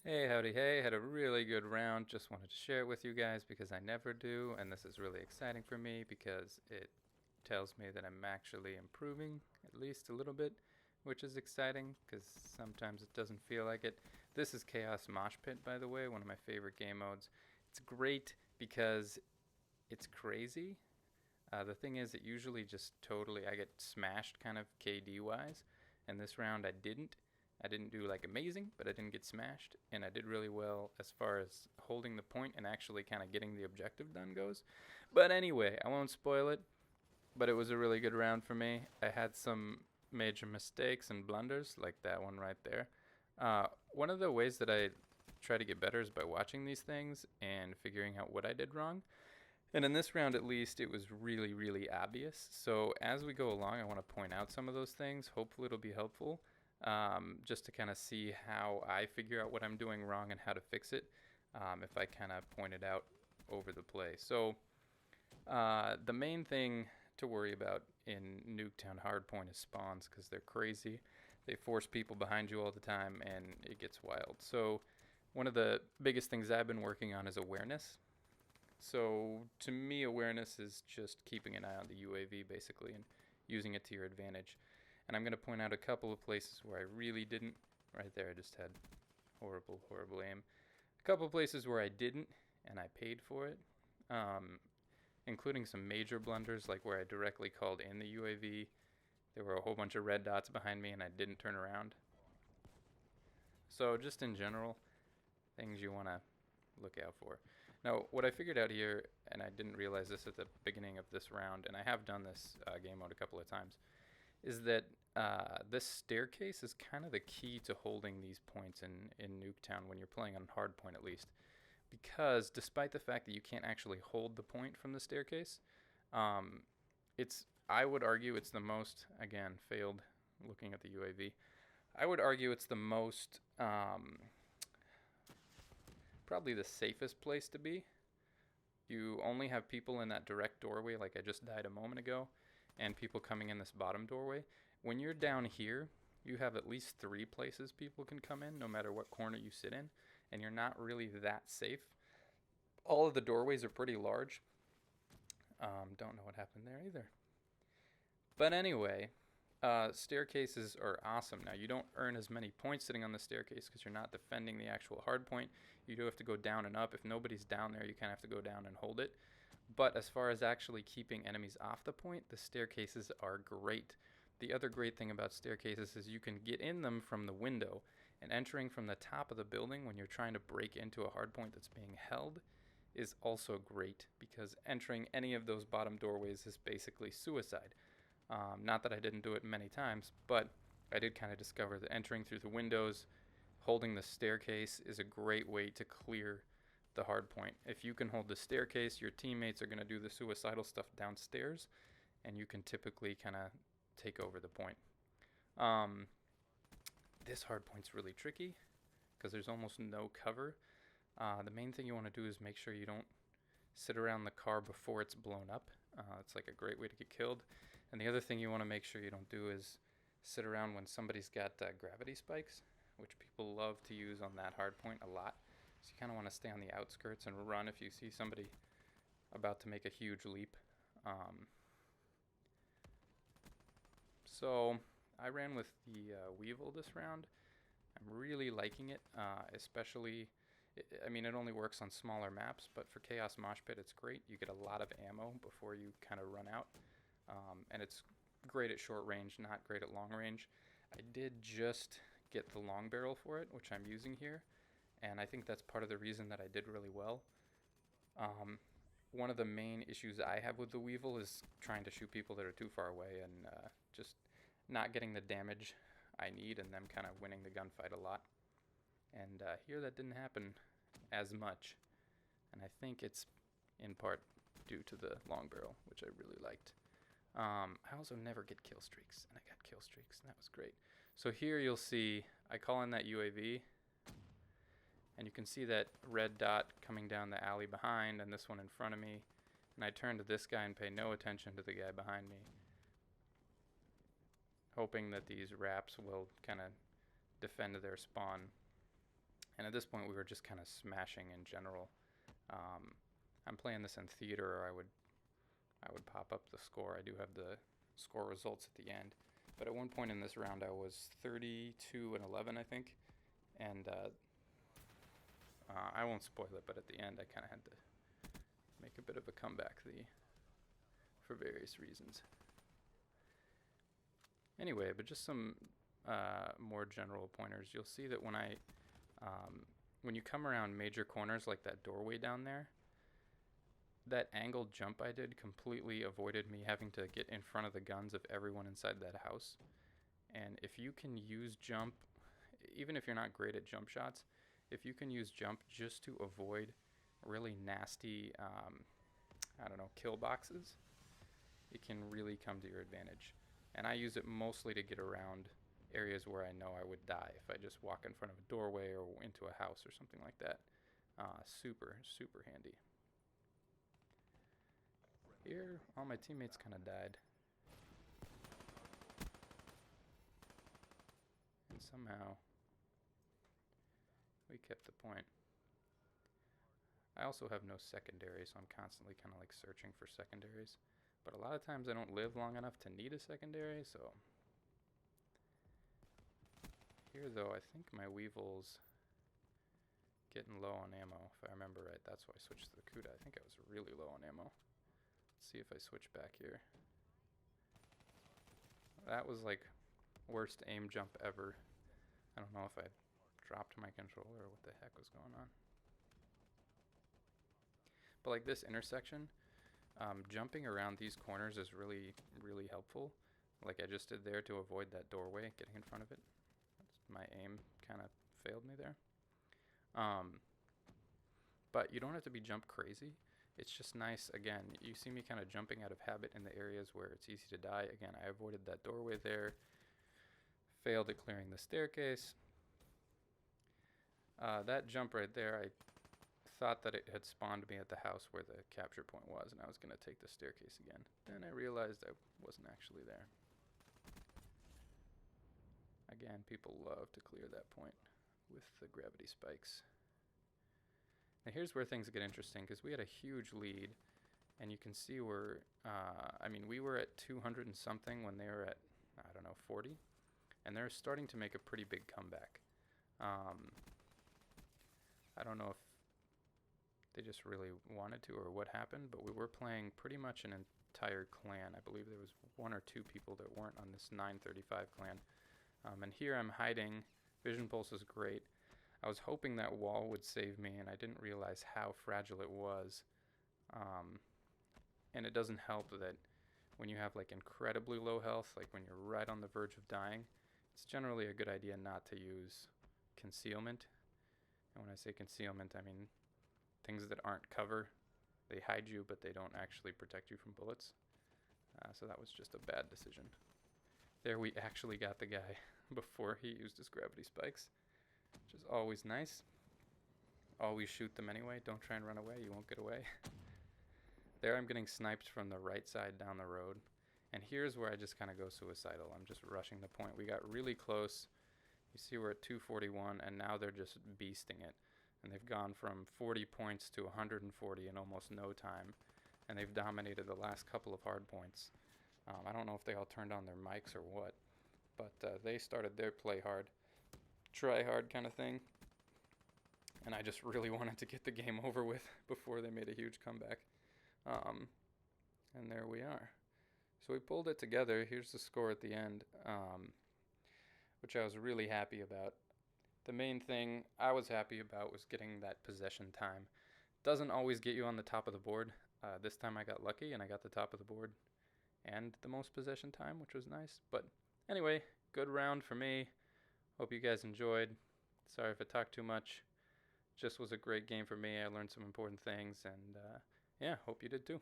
Hey, howdy, hey, had a really good round. Just wanted to share it with you guys because I never do, and this is really exciting for me because it tells me that I'm actually improving at least a little bit, which is exciting because sometimes it doesn't feel like it. This is Chaos Mosh Pit, by the way, one of my favorite game modes. It's great because it's crazy. The thing is, it usually just totally, I get smashed kind of KD wise, and this round I didn't. I didn't do like amazing, but I didn't get smashed, and I did really well as far as holding the point and actually kind of getting the objective done goes. But anyway, I won't spoil it, but it was a really good round for me. I had some major mistakes and blunders, like that one right there. One of the ways that I try to get better is by watching these things and figuring out what I did wrong. And in this round, at least, it was really, really obvious. So as we go along, I want to point out some of those things. Hopefully, it'll be helpful, just to kind of see how I figure out what I'm doing wrong and how to fix it. If I kind of point it out over the play. So the main thing to worry about in Nuketown Hardpoint is spawns because they're crazy. They force people behind you all the time, and it gets wild. So one of the biggest things I've been working on is awareness. So to me, awareness is just keeping an eye on the UAV basically and using it to your advantage. And I'm going to point out a couple of places where I really didn't. Right there, I just had horrible, horrible aim. A couple of places where I didn't, and I paid for it, including some major blunders, like where I directly called in the UAV. There were a whole bunch of red dots behind me, and I didn't turn around. So just in general, things you want to look out for. Now, what I figured out here, and I didn't realize this at the beginning of this round, and I have done this game mode a couple of times, is that this staircase is kind of the key to holding these points in Nuketown when you're playing on hardpoint at least. Because despite the fact that you can't actually hold the point from the staircase, um, it's I would argue it's the most, again, failed looking at the UAV. I would argue it's the most probably the safest place to be. You only have people in that direct doorway, like I just died a moment ago, and people coming in this bottom doorway. When you're down here, you have at least 3 places people can come in, no matter what corner you sit in, and you're not really that safe. All of the doorways are pretty large. Don't know what happened there either. But anyway, staircases are awesome. Now, you don't earn as many points sitting on the staircase because you're not defending the actual hard point. You do have to go down and up. If nobody's down there, you kind of have to go down and hold it. But as far as actually keeping enemies off the point, the staircases are great. The other great thing about staircases is you can get in them from the window, and entering from the top of the building when you're trying to break into a hard point that's being held is also great because entering any of those bottom doorways is basically suicide. Not that I didn't do it many times, but I did kind of discover that entering through the windows, holding the staircase is a great way to clear the hard point. If you can hold the staircase, your teammates are going to do the suicidal stuff downstairs, and you can typically kind of take over the point. Um, this hard point's really tricky because there's almost no cover. The main thing you want to do is make sure you don't sit around the car before it's blown up. It's like a great way to get killed. And the other thing you want to make sure you don't do is sit around when somebody's got gravity spikes, which people love to use on that hard point a lot. So you kind of want to stay on the outskirts and run if you see somebody about to make a huge leap. So I ran with the Weevil this round. I'm really liking it, especially. I mean, it only works on smaller maps, but for Chaos Mosh Pit, it's great. You get a lot of ammo before you kind of run out, and it's great at short range, not great at long range. I did just get the long barrel for it, which I'm using here, and I think that's part of the reason that I did really well. Um, One of the main issues I have with the Weevil is trying to shoot people that are too far away and just not getting the damage I need and them kind of winning the gunfight a lot. And here that didn't happen as much. And I think it's in part due to the long barrel, which I really liked. I also never get kill streaks, and I got kill streaks, and that was great. So here you'll see I call in that UAV, and you can see that red dot coming down the alley behind and this one in front of me. And I turn to this guy and pay no attention to the guy behind me, hoping that these wraps will kind of defend their spawn. And at this point, we were just kind of smashing in general. I'm playing this in theater, or I would pop up the score. I do have the score results at the end. But at one point in this round, I was 32-11, I think. And I won't spoil it, but at the end, I kind of had to make a bit of a comeback for various reasons. Anyway, but just some more general pointers. You'll see that when you come around major corners like that doorway down there, that angled jump I did completely avoided me having to get in front of the guns of everyone inside that house. And if you can use jump, even if you're not great at jump shots, if you can use jump just to avoid really nasty, kill boxes, it can really come to your advantage. And I use it mostly to get around areas where I know I would die if I just walk in front of a doorway or into a house or something like that. Super, super handy. Here, all my teammates kind of died. And somehow, we kept the point. I also have no secondary, so I'm constantly kind of like searching for secondaries. But a lot of times I don't live long enough to need a secondary, so... Here, though, I think my Weevil's getting low on ammo, if I remember right. That's why I switched to the Kuda. I think I was really low on ammo. Let's see if I switch back here. That was like worst aim jump ever. I don't know if I dropped my controller or what the heck was going on. But like this intersection, jumping around these corners is really, really helpful. Like I just did there to avoid that doorway, getting in front of it. My aim kind of failed me there. But you don't have to be jump crazy. It's just nice, again, you see me kind of jumping out of habit in the areas where it's easy to die. Again, I avoided that doorway there. Failed at clearing the staircase. That jump right there, I thought that it had spawned me at the house where the capture point was, and I was going to take the staircase again. Then I realized I wasn't actually there. Again, people love to clear that point with the gravity spikes. Now here's where things get interesting, because we had a huge lead, and you can see we're, we were at 200 and something when they were at, 40, and they're starting to make a pretty big comeback. I don't know if they just really wanted to or what happened, but we were playing pretty much an entire clan. I believe there was 1 or 2 people that weren't on this 935 clan. And here I'm hiding. Vision pulse is great. I was hoping that wall would save me, and I didn't realize how fragile it was. And it doesn't help that when you have like incredibly low health, like when you're right on the verge of dying, it's generally a good idea not to use concealment. And when I say concealment, I mean things that aren't cover. They hide you, but they don't actually protect you from bullets. So that was just a bad decision. There we actually got the guy before he used his gravity spikes, which is always nice. Always shoot them anyway. Don't try and run away. You won't get away. There I'm getting sniped from the right side down the road. And here's where I just kind of go suicidal. I'm just rushing the point. We got really close. You see we're at 241, and now they're just beasting it. And they've gone from 40 points to 140 in almost no time. And they've dominated the last couple of hard points. I don't know if they all turned on their mics or what, but they started their play hard, try hard kind of thing. And I just really wanted to get the game over with before they made a huge comeback. And there we are. So we pulled it together. Here's the score at the end, which I was really happy about. The main thing I was happy about was getting that possession time. Doesn't always get you on the top of the board. This time I got lucky and I got the top of the board and the most possession time, which was nice. But anyway, good round for me. Hope you guys enjoyed. Sorry if I talked too much. Just was a great game for me. I learned some important things, and yeah, hope you did too.